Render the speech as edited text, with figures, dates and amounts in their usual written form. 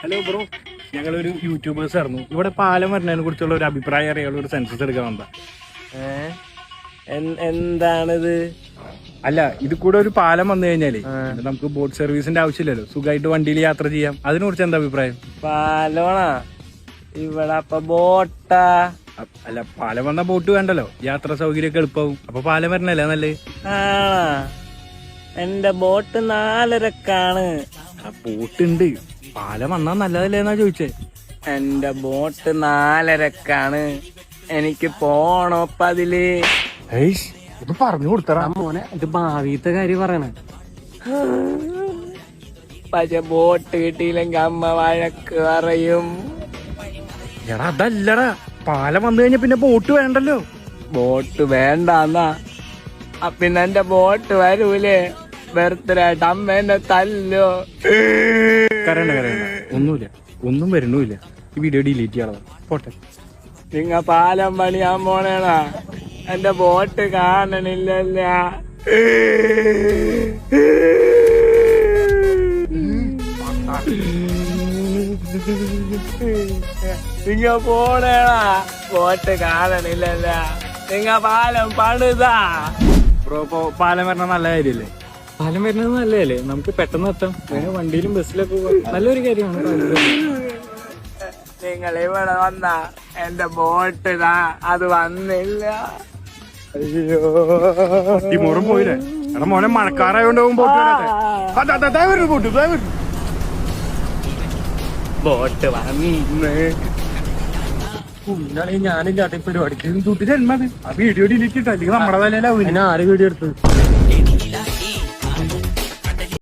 Hello bro, ഞങ്ങളൊരു YouTubers ആയിരുന്നു. ഇവിടെ പാലം വരുന്നതിനെ കുറിച്ചുള്ള ഒരു അഭിപ്രായം അറിയാനുള്ള ഒരു സെൻസസ് എടുക്കാൻ വന്നതാ. എന്താണിത്? അല്ല, ഇത് കൂടെ ഒരു പാലം വന്നു കഴിഞ്ഞാല് നമുക്ക് ബോട്ട് സർവീസിന്റെ ആവശ്യമില്ലല്ലോ, സുഖമായിട്ട് വണ്ടിയിൽ യാത്ര ചെയ്യാം. അതിനെ കുറിച്ച് എന്താ അഭിപ്രായം? പാലോണാ ഇവിടെ അപ്പൊ ബോട്ടാ? അല്ല, പാലം വന്ന ബോട്ട് വേണ്ടല്ലോ, യാത്രാ സൗകര്യമൊക്കെ എളുപ്പമാവും. അപ്പൊ പാലം വരണല്ലേ നല്ലത്. എന്റെ ബോട്ട് 4:30-ക്കാണ്. ബോട്ട് ഉണ്ട്, പാലം വന്നാ നല്ലതല്ലേന്നാ ചോദിച്ചേ. എന്റെ ബോട്ട് 4:30-ക്കാണ്. എനിക്ക് പോണോപ്പ അതില്. ഇത് പറഞ്ഞു കൊടുത്തറാ മോനെ, ഇത് ഭാവിത്തെ കാര്യം പറയണ. പക്ഷെ ബോട്ട് കിട്ടിയില്ലെങ്കിൽ അമ്മ വഴക്ക് പറയും. എടാ അതല്ലടാ, പാലം വന്നു കഴിഞ്ഞാ പിന്നെ ബോട്ട് വേണ്ടല്ലോ. ബോട്ട് വേണ്ടെന്നാ? പിന്നെ എന്റെ ബോട്ട് വരൂലേ? ബർത്ത്ഡേ ആയിട്ട് അമ്മ എന്നെ തല്ലോ. കരണ്ട ഒന്നുമില്ല, ഒന്നും വരണമില്ല. ഈ വീഡിയോ ഡിലീറ്റ് ചെയ്യണം, പോട്ടെ. നിങ്ങ പാലം പണിയാൻ പോണേണാ? എന്റെ ബോട്ട് കാണണില്ലല്ല. നിങ്ങ പോണേണാ? ബോട്ട് കാണണില്ലല്ല. നിങ്ങ പാലം പണിതാ? ബ്രോ, ഇപ്പൊ പാലം വരണ നല്ല കാര്യല്ലേ? പാലം വരുന്നത് നല്ലതല്ലേ? നമുക്ക് പെട്ടെന്ന് എത്താം. വണ്ടിയിലും ബസ്സിലൊക്കെ നല്ലൊരു കാര്യമാണ്. നിങ്ങൾ ഇവിടെ വന്ന എന്റെ ബോട്ട് അത് വന്നില്ല. അയ്യോ, മോറും പോയില്ലേ? എടാ മോനെ, മഴക്കാറായോണ്ട് ബോട്ട് ബോട്ട് വന്ന് ഞാനില്ലാത്ത പരിപാടിക്ക് തൊട്ട് ജന്മത്. ആ വീഡിയോ ഡിലീറ്റ് ഇട്ട, അല്ലെങ്കിൽ നമ്മുടെ തലയിലാവും. ആര് വീഡിയോ എടുത്തത്?